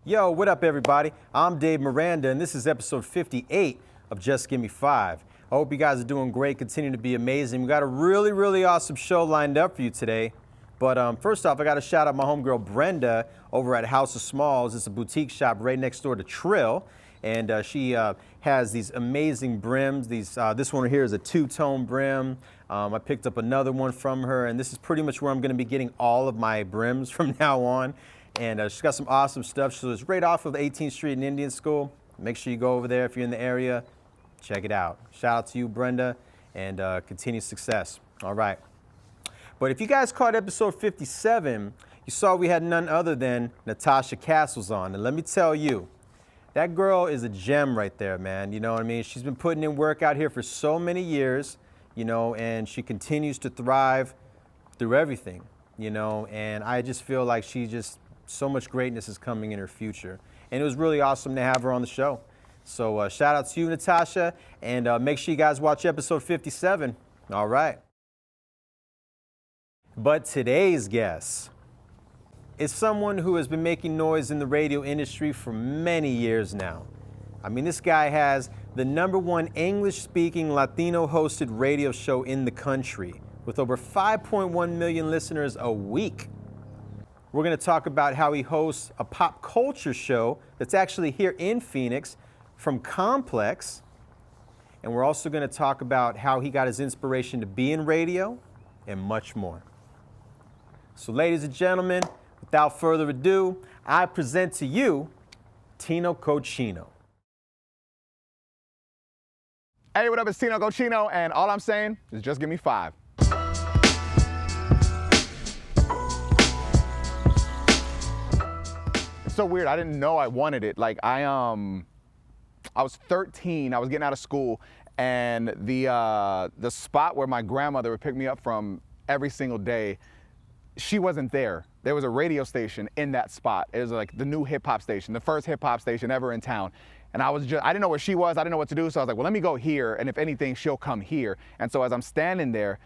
Yo, what up, everybody? I'm Dave Miranda, and this is episode 58 of Just Give Me 5. I hope you guys are doing great, continue to be amazing. We got a really awesome show lined up for you today. But first off, I got to shout out my homegirl Brenda over at House of Smalls. It's a boutique shop right next door to Trill. And she has these amazing brims. This one here is a two-tone brim. I picked up another one from her, and this is pretty much where I'm going to be getting all of my brims from now on. And she's got some awesome stuff. So it's right off of 18th Street in Indian School. Make sure you go over there if you're in the area. Check it out. Shout out to you, Brenda, and continued success. All right. But if you guys caught episode 57, you saw we had none other than Natasha Castles on. And let me tell you, that girl is a gem right there, man. You know what I mean? She's been putting in work out here for so many years, you know, and she continues to thrive through everything, you know, and I just feel like so much greatness is coming in her future. And it was really awesome to have her on the show. So shout out to you, Natasha, and make sure you guys watch episode 57. All right. But today's guest is someone who has been making noise in the radio industry for many years now. I mean, this guy has the #1 English-speaking Latino-hosted radio show in the country with over 5.1 million listeners a week. We're going to talk about how he hosts a pop culture show that's actually here in Phoenix from Complex. And we're also going to talk about how he got his inspiration to be in radio and much more. So ladies and gentlemen, without further ado, I present to you Tino Cochino. Hey, what up? It's Tino Cochino, and all I'm saying is just give me 5. It's so weird. I didn't know I wanted it. Like I was 13. I was getting out of school, and the spot where my grandmother would pick me up from every single day, she wasn't there. There was a radio station in that spot. It was like the new hip hop station, the first hip hop station ever in town. And I didn't know where she was. I didn't know what to do. So I was like, well, let me go here. And if anything, she'll come here. And so as I'm standing there,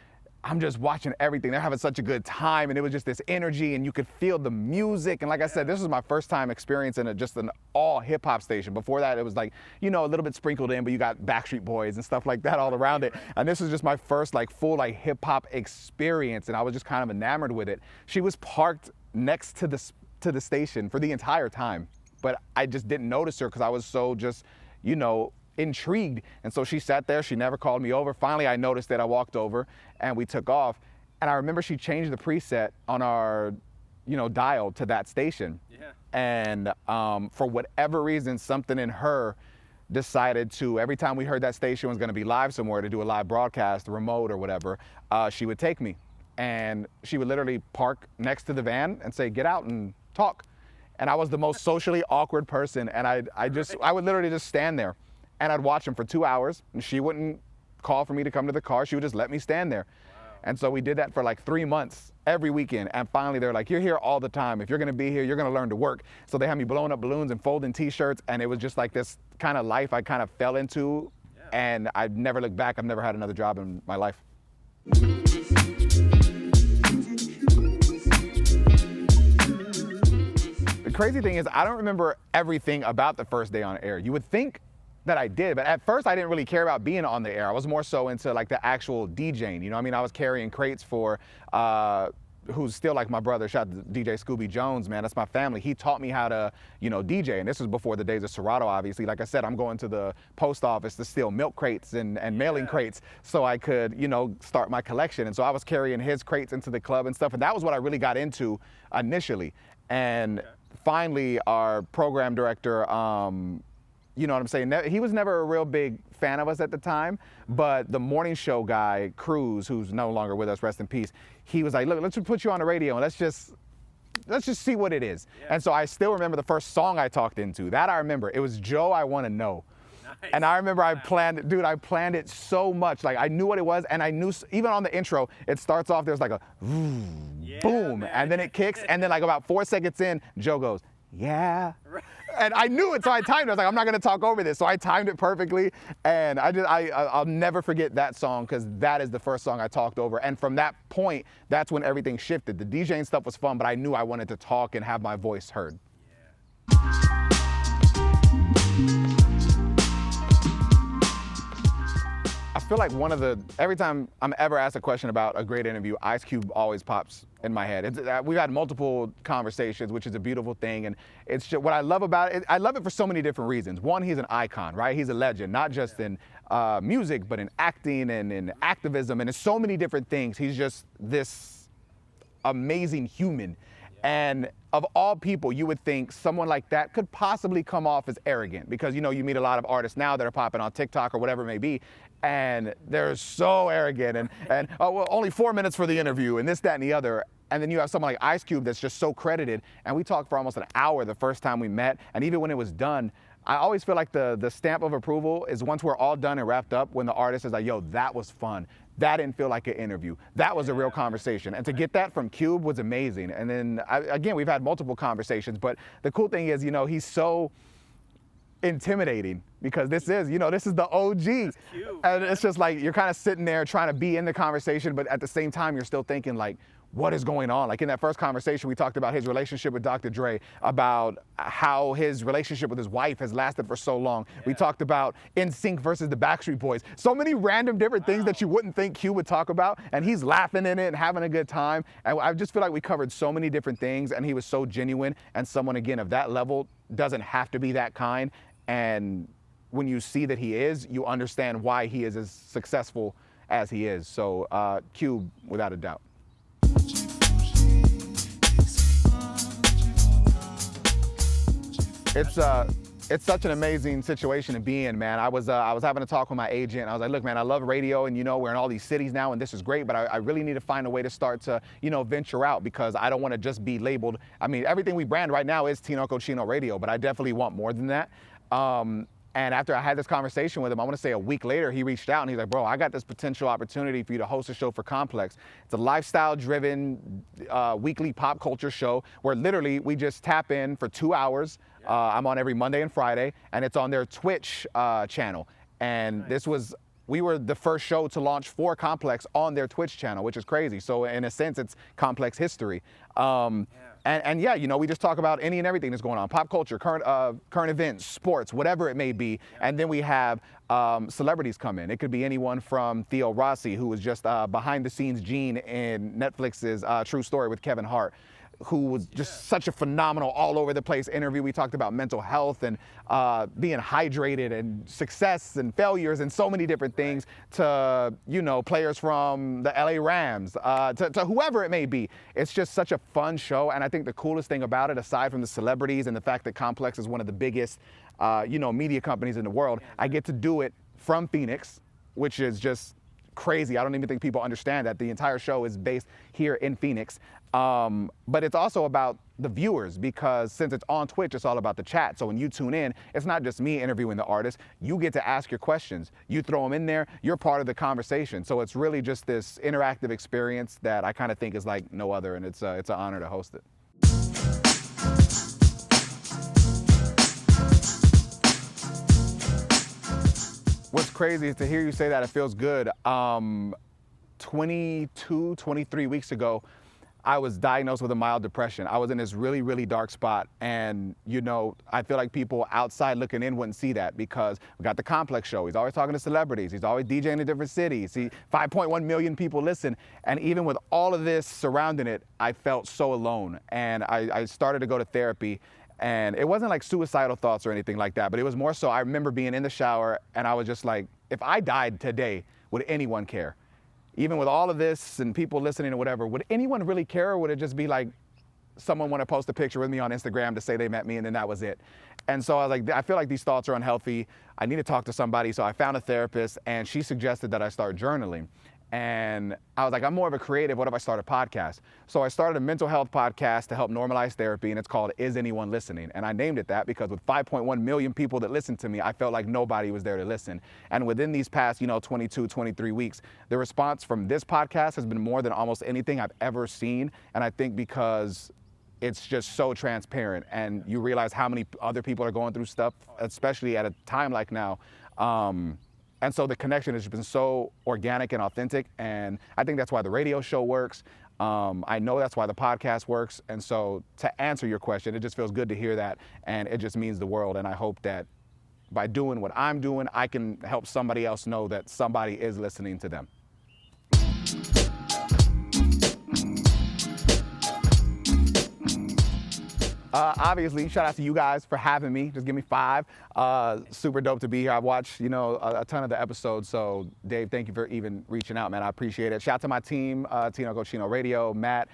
I'm just watching everything. They're having such a good time. And it was just this energy, and you could feel the music. And like I said, this was my first time experiencing just an all hip hop station. Before that, it was like, you know, a little bit sprinkled in, but you got Backstreet Boys and stuff like that all around it. And this was just my first like full like hip hop experience. And I was just kind of enamored with it. She was parked next to the station for the entire time. But I just didn't notice her because I was so just, you know, intrigued. And so she sat there. She never called me over. Finally, I noticed that. I walked over and we took off. And I remember she changed the preset on our, you know, dial to that station. Yeah. And for whatever reason, something in her decided to, every time we heard that station was going to be live somewhere to do a live broadcast, remote or whatever, she would take me. And she would literally park next to the van and say, get out and talk. And I was the most socially awkward person. And I would literally just stand there. And I'd watch him for 2 hours, and she wouldn't call for me to come to the car. She would just let me stand there. Wow. And so we did that for like 3 months, every weekend. And finally, they're like, you're here all the time. If you're going to be here, you're going to learn to work. So they had me blowing up balloons and folding T-shirts. And it was just like this kind of life I kind of fell into. Yeah. And I've never looked back. I've never had another job in my life. The crazy thing is, I don't remember everything about the first day on air. You would think that I did, but at first I didn't really care about being on the air. I was more so into like the actual DJing, you know what I mean? I was carrying crates for, who's still like my brother, shout out to DJ Scooby Jones, man, that's my family. He taught me how to, you know, DJ, and this was before the days of Serato, obviously. Like I said, I'm going to the post office to steal milk crates and mailing crates so I could, you know, start my collection. And so I was carrying his crates into the club and stuff, and that was what I really got into initially. And finally, our program director, you know what I'm saying? He was never a real big fan of us at the time, but the morning show guy, Cruz, who's no longer with us, rest in peace, he was like, look, let's just put you on the radio and let's just see what it is. Yeah. And so I still remember the first song I talked into. That I remember. It was Joe, I Want to Know. Nice. And I remember I planned it so much. Like I knew what it was, and I knew, even on the intro, it starts off, there's like a boom, man. And then it kicks, and then like about 4 seconds in, Joe goes, yeah. Right. And I knew it, so I timed it. I was like, I'm not gonna talk over this. So I timed it perfectly, and I'll never forget that song, because that is the first song I talked over. And from that point, that's when everything shifted. The DJing stuff was fun, but I knew I wanted to talk and have my voice heard. Yeah. feel like every time I'm ever asked a question about a great interview, Ice Cube always pops in my head. We've had multiple conversations, which is a beautiful thing. And it's just, what I love about it, I love it for so many different reasons. One, he's an icon, right? He's a legend, not just in music, but in acting and in activism and in so many different things. He's just this amazing human. And of all people, you would think someone like that could possibly come off as arrogant because, you meet a lot of artists now that are popping on TikTok or whatever it may be, and they're so arrogant and oh, well, only 4 minutes for the interview and this, that, and the other. And then you have someone like Ice Cube that's just so credited. And we talked for almost an hour the first time we met. And even when it was done, I always feel like the stamp of approval is once we're all done and wrapped up, when the artist is like, yo, that was fun. That didn't feel like an interview. That was a real conversation. And to get that from Cube was amazing. And then, again, we've had multiple conversations. But the cool thing is, he's so intimidating because this is the OG. And it's just like you're kind of sitting there trying to be in the conversation, but at the same time, you're still thinking like, what is going on? Like in that first conversation, we talked about his relationship with Dr. Dre, about how his relationship with his wife has lasted for so long. Yeah. We talked about NSYNC versus the Backstreet Boys. So many random different things that you wouldn't think Q would talk about, and he's laughing in it and having a good time. And I just feel like we covered so many different things, and he was so genuine, and someone, again, of that level doesn't have to be that kind. And when you see that he is, you understand why he is as successful as he is. So Q, without a doubt. It's such an amazing situation to be in, man. I was having a talk with my agent. I was like, look, man, I love radio, and we're in all these cities now, and this is great, but I really need to find a way to start to, venture out, because I don't want to just be labeled. I mean, everything we brand right now is Tino Cochino Radio, but I definitely want more than that. And after I had this conversation with him, I want to say a week later, he reached out and he's like, bro, I got this potential opportunity for you to host a show for Complex. It's a lifestyle-driven weekly pop culture show where literally we just tap in for 2 hours. I'm on every Monday and Friday, and it's on their Twitch channel. And we were the first show to launch for Complex on their Twitch channel, which is crazy. So in a sense, it's Complex history. And yeah, we just talk about any and everything that's going on, pop culture, current events, sports, whatever it may be. And then we have celebrities come in. It could be anyone from Theo Rossi, who was just behind the scenes Gene in Netflix's True Story with Kevin Hart, who was just such a phenomenal all over the place interview. We talked about mental health and being hydrated and success and failures and so many different things, to, players from the LA Rams, to whoever it may be. It's just such a fun show. And I think the coolest thing about it, aside from the celebrities and the fact that Complex is one of the biggest, media companies in the world, I get to do it from Phoenix, which is just crazy. I don't even think people understand that the entire show is based here in Phoenix. But it's also about the viewers, because since it's on Twitch, it's all about the chat. So when you tune in, it's not just me interviewing the artist. You get to ask your questions. You throw them in there. You're part of the conversation. So it's really just this interactive experience that I kind of think is like no other, and it's an honor to host it. What's crazy is to hear you say that. It feels good. 23 weeks ago, I was diagnosed with a mild depression. I was in this really, really dark spot. And, I feel like people outside looking in wouldn't see that, because we got the Complex show. He's always talking to celebrities. He's always DJing in different cities. 5.1 million people listen. And even with all of this surrounding it, I felt so alone. And I started to go to therapy. And it wasn't like suicidal thoughts or anything like that, but it was more so I remember being in the shower and I was just like, if I died today, would anyone care? Even with all of this and people listening or whatever, would anyone really care, or would it just be like someone want to post a picture with me on Instagram to say they met me and then that was it? And so I was like, I feel like these thoughts are unhealthy. I need to talk to somebody. So I found a therapist, and she suggested that I start journaling. And I was like, I'm more of a creative. What if I start a podcast? So I started a mental health podcast to help normalize therapy, and it's called Is Anyone Listening? And I named it that because with 5.1 million people that listen to me, I felt like nobody was there to listen. And within these past, 22, 23 weeks, the response from this podcast has been more than almost anything I've ever seen. And I think because it's just so transparent, and you realize how many other people are going through stuff, especially at a time like now. And so the connection has been so organic and authentic, and I think that's why the radio show works. I know that's why the podcast works. And so to answer your question, it just feels good to hear that, and it just means the world. And I hope that by doing what I'm doing, I can help somebody else know that somebody is listening to them. Obviously, shout out to you guys for having me. Just give me 5. Super dope to be here. I've watched, a ton of the episodes. So, Dave, thank you for even reaching out, man. I appreciate it. Shout out to my team, Tino, Cochino Radio, Matt,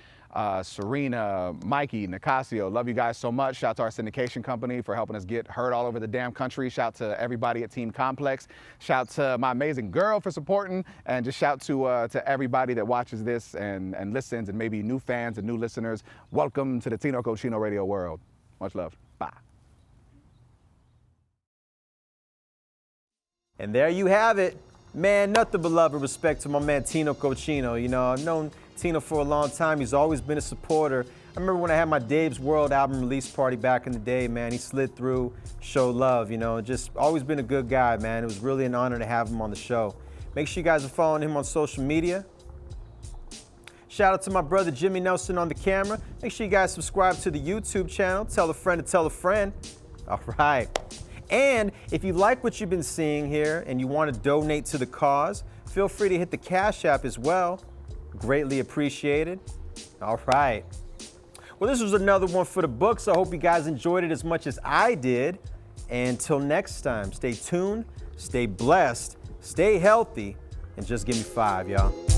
Serena, Mikey, Nicasio. Love you guys so much. Shout out to our syndication company for helping us get heard all over the damn country. Shout out to everybody at Team Complex. Shout out to my amazing girl for supporting. And just shout to everybody that watches this and listens, and maybe new fans and new listeners. Welcome to the Tino Cochino Radio world. Much love. Bye. And there you have it. Man, nothing but love and respect to my man Tino Cochino. I've known Tino for a long time. He's always been a supporter. I remember when I had my Dave's World album release party back in the day, man. He slid through, showed love, just always been a good guy, man. It was really an honor to have him on the show. Make sure you guys are following him on social media. Shout out to my brother Jimmy Nelson on the camera. Make sure you guys subscribe to the YouTube channel. Tell a friend to tell a friend. All right. And if you like what you've been seeing here and you want to donate to the cause, feel free to hit the Cash App as well. Greatly appreciated. All right. Well, this was another one for the books. I hope you guys enjoyed it as much as I did. And until next time, stay tuned, stay blessed, stay healthy, and just give me 5, y'all.